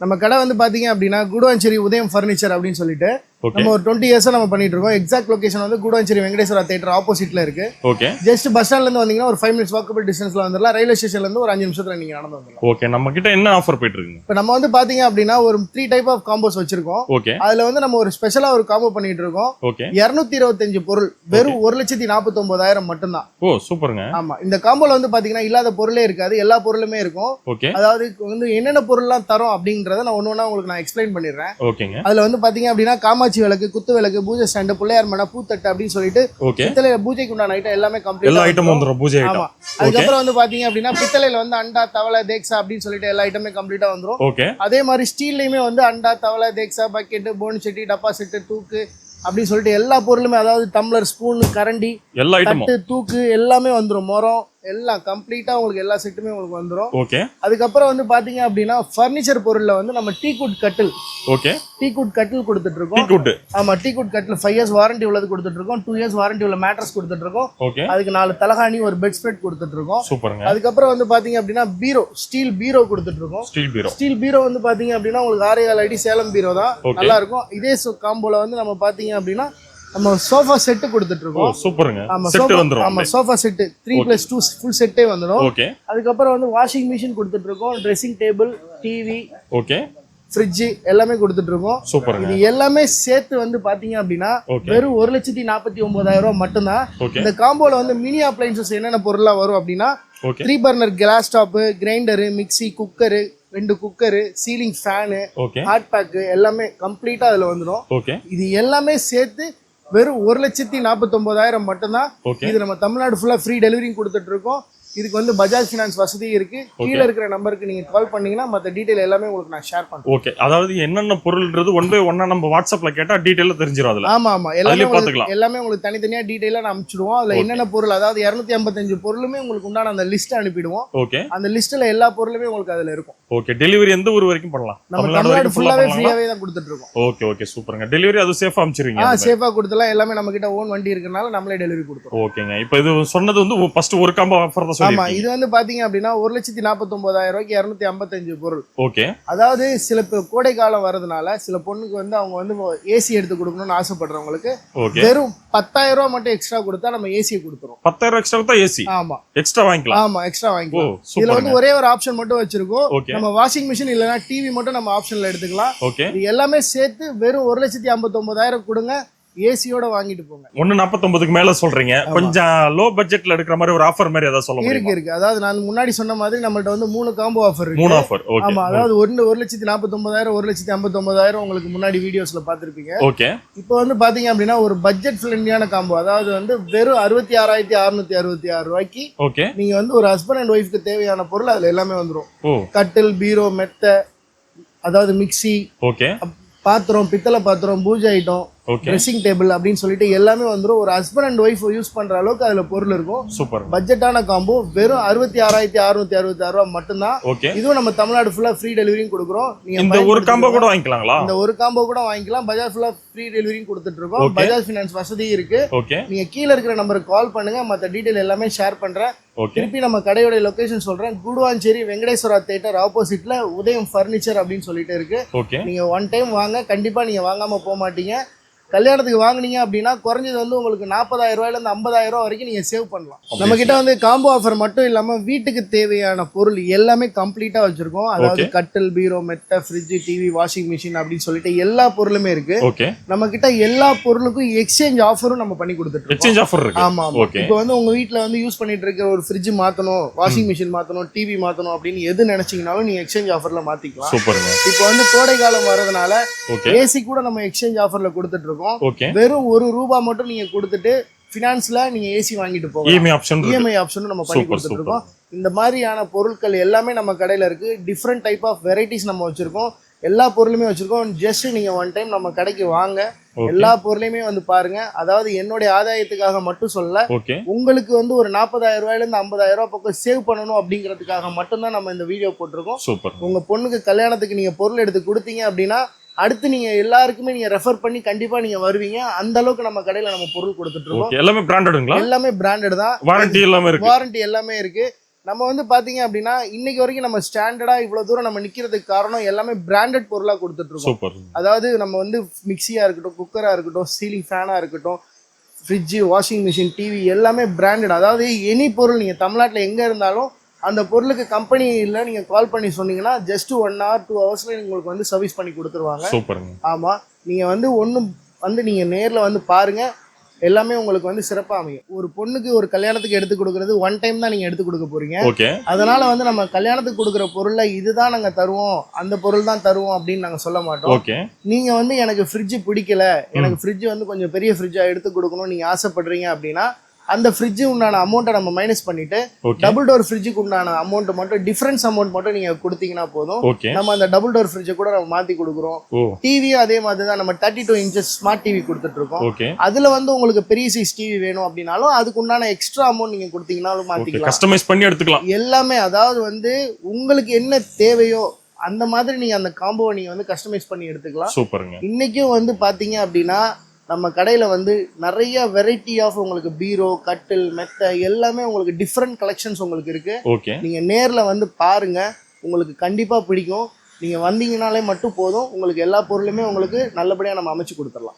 நம்ம கடை வந்து பாத்தீங்க அப்படின்னா குடுவாஞ்சேரி உதயம் ஃபர்னிச்சர் அப்படின்னு சொல்லிட்டு நம்ம ஒரு 20 இயர்ஸா நம்ம பண்ணிட்டு இருக்கோம். எக்ஸாக்ட் லொகேஷன் வந்து குடுவாஞ்சேரி வெங்கடேஸ்வரா தியேட்டர் ஆப்போசிட்ல இருக்கு. ஓகே. ஜஸ்ட் பஸ் ஸ்டாண்ட்ல இருந்து வந்தீங்கன்னா ஒரு 5 மினிட்ஸ் வாக்கபிள் டிஸ்டன்ஸ்ல வந்துடலாம். ரயில்வே ஸ்டேஷன்ல இருந்து ஒரு 5 நிமிஷத்துல நீங்க நடந்து வந்துடலாம். ஓகே. நம்ம கிட்ட என்ன ஆஃபர் போயிட்டு இருக்குங்க? இப்போ நம்ம வந்து பாத்தீங்க அப்படின்னா ஒரு 3 டைப் ஆஃப் காம்போஸ் வச்சிருக்கோம். ஓகே. அதுல வந்து நம்ம ஒரு ஸ்பெஷலா ஒரு காம்போ பண்ணிட்டு இருக்கோம். ஓகே. 225 பொருள் வெறும் 1,49,000 மட்டும்தான். ஓ சூப்பருங்க. ஆமா, இந்த காம்போல வந்து பாத்தீங்கன்னா இல்லாத பொருளே இருக்காது, எல்லா பொருளுமே இருக்கும். ஓகே. அதாவது வந்து என்னென்ன பொருள்லாம் தரோம் அப்படிங்கறத நான் ஒண்ணு உங்களுக்கு நான் எக்ஸ்பிளைன் பண்ணிடுறேன். ஓகேங்க. அதுல வந்து பாத்தீங்க அப்படின்னா காமாட்சி விளக்கு, குத்து விளக்கு, பூஜை ஸ்டாண்ட், பிள்ளையார் மனை, பூத்தட்டு அப்படின்னு சொல்லிட்டு பித்தளை பூஜைக்கு உண்டான ஐட்டம் எல்லாமே கம்ப்ளீட். எல்லா ஐட்டமும் வந்துரும் பூஜை ஐட்டம். ஆமா. அதுக்கப்புறம் வந்து பாத்தீங்க அப்படின்னா பித்தளையில வந்து அண்டா, தவளை, தேக்ஸா அப்படின்னு சொல்லிட்டு எல்லா ஐட்டமே கம்ப்ளீட்டா வந்துரும். ஓகே. அதே மாதிரி ஸ்டீல்லையுமே வந்து அண்டா, தவளை, தேக்ஸா, பக்கெட், போன் செட்டி, டப்பா செட்டு, தூக்கு அப்படின்னு சொல்லிட்டு எல்லா பொருளுமே, அதாவது டம்ளர், ஸ்பூன், கரண்டி, எல்லா ஐட்டமும், தட்டு, தூக்கு எல்லாமே வந்துரும். மரம் எல்லாம் கம்ப்ளீட்டா உங்களுக்கு எல்லா செட்டுமே உங்களுக்கு வந்துரும். ஓகே. அதுக்கப்புறம் வந்து பாத்தீங்க அப்படின்னா ஃபர்னிச்சர் பொருள்ல வந்து நம்ம டீ குட் கட்டில், ஓகே, டீ குட் கட்டில் கொடுத்துட்டு இருக்கோம். டீ குட், ஆமா, டீ குட் கட்டில் 5 இயர்ஸ் வாரண்டி உள்ளது கொடுத்துட்டு இருக்கோம். 2 இயர்ஸ் வாரண்டி உள்ள மேட்ரஸ் கொடுத்துட்டு இருக்கோம். ஓகே. அதுக்கு 4 தலகாணி, ஒரு பெட் ஸ்ப்ரெட் கொடுத்துட்டு இருக்கோம். சூப்பருங்க. அதுக்கப்புறம் வந்து பாத்தீங்க அப்படின்னா பீரோ, ஸ்டீல் பீரோ கொடுத்துட்டு இருக்கோம். ஸ்டீல் பீரோ, ஸ்டீல் பீரோ வந்து பாத்தீங்க அப்படின்னா உங்களுக்கு 6 அடி சேலம் பீரோ தான், நல்லா இருக்கும். இதே காம்போல வந்து நம்ம பாத்தீங்க அப்படின்னா நம்ம சோஃபா செட் கொடுத்துட்டு இருக்கோம். சூப்பருங்க. ஆமா, செட் வந்துரும். ஆமா, சோஃபா செட் 3+2 ஃபுல் செட்டே வந்துரும். ஓகே. அதுக்கப்புறம் வந்து வாஷிங் மிஷின் கொடுத்துட்டு இருக்கோம். Dressing table, TV, okay, fridge எல்லாமே கொடுத்துட்டு இருக்கோம். சூப்பருங்க. இது எல்லாமே சேர்த்து வந்து பாத்தீங்க அப்படின்னா வெறும் 1,49,000 மட்டும்தான். இந்த காம்போல வந்து மினி அப்ளைன்சஸ் என்னென்ன பொருள்லாம் வரும் அப்படின்னா 3 burner class top, grinder, mixie, cooker, 2 cooker, ceiling fan, hot pack எல்லாமே கம்ப்ளீட்டா அதுல வந்துடும். ஓகே. இது எல்லாமே சேர்த்து வெறும் 1,49,000 மட்டும்தான். இது நம்ம தமிழ்நாடு ஃபுல்லா ஃப்ரீ டெலிவரி கொடுத்துட்டு இருக்கோம். இதுக்கு வந்து பஜாஜ் ஃபினான்ஸ் வசதி இருக்கு. கீழ இருக்கிற நம்பருக்கு நீங்க கால் பண்ணீங்கன்னா மத்த டீடைல் எல்லாமே உங்களுக்கு நான் ஷேர் பண்றேன். ஓகே. அதாவது என்னென்ன பொருள்ன்றது 1 பை 1 நம்ம வாட்ஸ்அப்ல கேட்டா டீடைலா தெரிஞ்சிரும் அதுல. ஆமா ஆமா, எல்லாமே உங்களுக்கு தனித்தனியா டீடைலா நான் அனுப்பிச்சிடுவோம். அதுல என்னென்ன பொருள், அதாவது 255 பொருளுமே உங்களுக்கு உண்டான அந்த லிஸ்ட் அனுப்பிடுவோம். ஓகே. அந்த லிஸ்ட்ல எல்லா பொருளுமே உங்களுக்கு அதுல இருக்கும். ஓகே. டெலிவரி எந்த ஊர் வரைக்கும் பண்ணலாம்? நம்ம தமிழ்நாடு ஃபுல்லாவே ஃப்ரீயாவே தான் கொடுத்துட்டு இருக்கோம். ஓகே ஓகே, சூப்பருங்க. டெலிவரி அது சேஃபா அனுப்பிச்சிருவீங்க? சேஃபா கொடுத்தலாம். எல்லாமே நம்ம கிட்ட ஓன் வண்டி இருக்கறனால நம்மளே டெலிவரி கொடுத்துறோம். ஓகேங்க. இப்போ இது சொன்னது வந்து ஃபர்ஸ்ட் ஒரு காம்போ ஆஃபர் தான் சொல்லிருக்கீங்க. ஆமா, இது வந்து பாத்தீங்க அப்படின்னா 1,49,000 255 பொருள். ஓகே. அதாவது சில கோடை காலம் வரதுனால சில பொண்ணுக்கு வந்து அவங்க வந்து ஏசி எடுத்து கொடுக்கணும்னு ஆசைப்படுறவங்களுக்கு வெறும் 10,000 மட்டும் எக்ஸ்ட்ரா கொடுத்தா நம்ம ஏசியை கொடுத்துறோம். 10,000 எக்ஸ்ட்ரா கொடுத்தா ஏசி? ஆமா, எக்ஸ்ட்ரா வாங்கிக்கலாம். ஆமா, எக்ஸ்ட்ரா வாங்கிக்கலாம். இதுல வந்து ஒரே ஒரு ஆப்ஷன் மட்டும் வச்சிருக்கோம். நம்ம வாஷிங் மிஷின் இல்லனா டிவி மட்டும் நம்ம ஆப்ஷன்ல எடுத்துக்கலாம். இது எல்லாமே சேர்த்து வெறும் 1,59,000 கொடுங்க, ஏசியோட வாங்கிட்டு போங்க. 149க்கு மேல சொல்றீங்க. கொஞ்சம் லோ பட்ஜெட்ல எடுக்கிற மாதிரி ஒரு ஆஃபர் மாதிரி ஏதாவது சொல்ல முடியுமா? இருக்கு. அதாவது நான் முன்னாடி சொன்ன மாதிரி நம்மள்ட்ட வந்து 3 காம்போ ஆஃபர் இருக்கு. 3 ஆஃபர். ஓகே. ஆமா, அதாவது 1,49,000 1,59,000 உங்களுக்கு முன்னாடி வீடியோஸ்ல பாத்திருப்பீங்க. ஓகே. இப்போ வந்து பாத்தீங்க அப்படின்னா ஒரு பட்ஜெட் ஃப்ரெண்ட்லியான காம்போ, அதாவது வந்து வெறும் 66,666 ரூபாய்க்கு ஓகே நீங்க வந்து ஒரு ஹஸ்பண்ட் அண்ட் ஒய்ஃப்க்கு தேவையான பொருள் அதுல எல்லாமே வந்துரும். கட்டில், பீரோ, மெத்தை, அதாவது மிக்ஸி, ஓகே, பாத்திரம், பித்தளை பாத்திரம், பூஜை ஐட்டம், ட்ரெஸ்ஸிங் டேபிள் அப்படின்னு சொல்லிட்டு எல்லாமே வந்துரும். ஒரு ஹஸ்பண்ட் அண்ட் ஒய்ஃப் யூஸ் பண்ற அளவுக்கு அதுல பொருள் இருக்கும். சூப்பர். பட்ஜெட்டான காம்போ வெறும் 66,666 ரூபாய் மட்டும்தான். இதுவும் நம்ம தமிழ்நாடு ஃபுல்லா ஃப்ரீ டெலிவரியும் கொடுக்குறோம். நீங்க இந்த ஒரு காம்போ கூட வாங்கிக்கலாங்களா? இந்த ஒரு காம்போ கூட வாங்கிக்கலாம். பஜாஜ் ஃபுல்லா ஃப்ரீ டெலிவரியும் கொடுத்துட்டு இருக்கோம். பஜாஜ் ஃபினான்ஸ் வசதி இருக்கு. நீங்க கீழ இருக்கிற நம்பருக்கு கால் பண்ணுங்க, மத்த டீடைல் எல்லாமே ஷேர் பண்றேன். திருப்பி நம்ம கடையோட லொகேஷன் சொல்றேன். குடுவாஞ்சேரி வெங்கடேஸ்வரா தியேட்டர் ஆப்போசிட்ல உதயம் ஃபர்னிச்சர் அப்படின்னு சொல்லிட்டு இருக்கு. நீங்க ஒன் டைம் வாங்க, கண்டிப்பா நீங்க வாங்காம போக மாட்டீங்க. கல்யாணத்துக்கு வாங்குனீங்க அப்படின்னா குறைஞ்சது வந்து உங்களுக்கு 40,000 ரூபாயில இருந்து 50,000 வரைக்கும் நீங்க சேவ் பண்ணலாம். நம்ம கிட்ட வந்து காம்போ ஆஃபர் மட்டும் இல்லாம வீட்டுக்கு தேவையான பொருள் எல்லாமே கம்ப்ளீட்டா வச்சிருக்கோம். அதாவது கட்டில், பீரோ, மெத்தை, ஃப்ரிட்ஜ், டிவி, வாஷிங் மிஷின் அப்படின்னு சொல்லிட்டு எல்லா பொருளுமே இருக்கு. நம்ம கிட்ட எல்லா பொருளுக்கும் எக்ஸ்சேஞ்ச் ஆஃபரும் நம்ம பண்ணி கொடுத்துட்டு எக்ஸ்சேஞ்ச் ஆஃபர் இருக்கு. ஆமா, இப்போ வந்து உங்க வீட்ல வந்து யூஸ் பண்ணிட்டு இருக்க ஒரு ஃப்ரிட்ஜ் மாத்தணும், வாஷிங் மிஷின் மாத்தணும், டிவி மாத்தணும் அப்படின்னு எது நினைச்சீங்கனாலும் நீங்க எக்ஸ்சேஞ்ச் ஆஃபர்ல மாத்திக்கலாம். சூப்பருங்க. இப்போ வந்து கோடை காலம் வரதுனால ஏசி கூட நம்ம எக்ஸ்சேஞ்ச் ஆஃபர்ல கொடுத்துட்டு இருக்கோம். வெறும் ₹1 மட்டும் நீங்க கொடுத்துட்டு ஃபினான்ஸ்ல நீங்க ஏசி வாங்கிட்டு போங்க. இஎம்ஐ ஆப்ஷன் நம்ம பண்ணி கொடுத்துட்டு இருக்கோம். இந்த மாதிரியான பொருட்கள் எல்லாமே நம்ம கடையில இருக்கு. டிஃப்ரெண்ட் டைப் ஆஃப் வெரைட்டிஸ் நம்ம வச்சிருக்கோம். எல்லா பொருளுமே வச்சிருக்கோம். ஜஸ்ட் நீங்க ஒன் டைம் நம்ம கடைக்கு வாங்க, எல்லா பொருளையுமே வந்து பாருங்க. அதாவது என்னுடைய ஆதாயத்துக்காக மட்டும் சொல்ல, உங்களுக்கு வந்து ஒரு 40,000 ரூபாயில இருந்து 50,000 ரூபாய் பக்கம் சேவ் பண்ணணும் அப்படிங்கிறதுக்காக மட்டும்தான் நம்ம இந்த வீடியோ போட்டிருக்கோம். உங்க பொண்ணுக்கு கல்யாணத்துக்கு நீங்க பொருள் எடுத்து கொடுத்தீங்க அப்படின்னா அடுத்து நீங்க எல்லாருக்குமே நீங்க ரெஃபர் பண்ணி கண்டிப்பா நீங்க வருவீங்க. அந்த அளவுக்கு நம்ம கடையில நம்ம பொருள் கொடுத்துட்டு இருக்கோம். எல்லாமே பிராண்டடுங்களா? எல்லாமே பிராண்டட் தான். வாரண்டி எல்லாமே இருக்கு. வாரண்டி எல்லாமே இருக்கு. நம்ம வந்து பாத்தீங்க அப்படின்னா இன்னைக்கு வரைக்கும் நம்ம ஸ்டாண்டர்டா இவ்வளவு தூரம் நம்ம நிக்கிறதுக்கு காரணம் எல்லாமே பிராண்டட் பொருளா கொடுத்துட்டு இருக்கோம். சூப்பர். அதாவது நம்ம வந்து மிக்சியா இருக்கட்டும், குக்கரா இருக்கட்டும், சீலிங் ஃபேனா இருக்கட்டும், ஃப்ரிட்ஜ், வாஷிங் மிஷின், டிவி எல்லாமே பிராண்டட். அதாவது எனி பொருள் நீங்க தமிழ்நாட்டில் எங்க இருந்தாலும் அந்த பொருளுக்கு கம்பெனியில் நீங்க கால் பண்ணி சொன்னீங்கன்னா ஜஸ்ட் 1 hour 2 hours உங்களுக்கு வந்து சர்வீஸ் பண்ணி கொடுத்துருவாங்க. சூப்பருங்க. ஆமா, நீங்க வந்து ஒன்றும் வந்து நீங்க நேர்ல வந்து பாருங்க, எல்லாமே உங்களுக்கு வந்து சிறப்பா அமையும். ஒரு பொண்ணுக்கு ஒரு கல்யாணத்துக்கு எடுத்து கொடுக்கறது 1 டைம் தான் நீங்க எடுத்து கொடுக்க போறீங்க. ஓகே. அதனால வந்து நம்ம கல்யாணத்துக்கு கொடுக்குற பொருள்ல இதுதான் நாங்க தருவோம், அந்த பொருள் தான் தருவோம் அப்படின்னு நாங்க சொல்ல மாட்டோம். ஓகே. நீங்க வந்து எனக்கு ஃப்ரிட்ஜ் பிடிக்கல, எனக்கு ஃப்ரிட்ஜ் வந்து கொஞ்சம் பெரிய ஃப்ரிட்ஜா எடுத்து கொடுக்கணும் நீங்க ஆசைப்படுறீங்க அப்படின்னா அந்த ஃப்ரிட்ஜ் உண்டான அமௌண்ட்டை நம்ம மைனஸ் பண்ணிட்டு டபுள் டோர் ஃப்ரிட்ஜுக்கு உண்டான அமௌண்ட் மட்டும் டிஃபரன்ஸ் அமௌண்ட் மட்டும் நீங்க கொடுத்தீங்கன்னா போதும். நம்ம அந்த டபுள் டோர் ஃப்ரிட்ஜை கூட நம்ம மாத்தி கொடுக்குறோம். டிவியும் அதே மாதிரி தான், நம்ம 32 inches ஸ்மார்ட் டிவி கொடுத்துட்டு இருக்கோம். அதுல வந்து உங்களுக்கு பெரிய சைஸ் டிவி வேணும் அப்படின்னாலும் அதுக்கு உண்டான எக்ஸ்ட்ரா அமௌண்ட் நீங்க கொடுத்தீங்கனாலும் மாத்திக்கலாம், கஸ்டமைஸ் பண்ணி எடுத்துக்கலாம் எல்லாமே. அதாவது வந்து உங்களுக்கு என்ன தேவையோ அந்த மாதிரி நீங்க அந்த காம்போவை நீங்க வந்து கஸ்டமைஸ் பண்ணி எடுத்துக்கலாம். சூப்பருங்க. இன்னைக்கும் வந்து பாத்தீங்க அப்படின்னா நம்ம கடையில வந்து நிறைய வெரைட்டி ஆஃப் உங்களுக்கு பீரோ, கட்டில், மெத்தை எல்லாமே உங்களுக்கு டிஃப்ரெண்ட் கலெக்ஷன்ஸ் உங்களுக்கு இருக்கு. நீங்க நேர்ல வந்து பாருங்க, உங்களுக்கு கண்டிப்பா பிடிக்கும். நீங்க வந்தீங்கனாலே மட்டும் போதும், உங்களுக்கு எல்லா பொருளுமே உங்களுக்கு நல்லபடியா நம்ம அமைச்சு கொடுத்துடலாம்.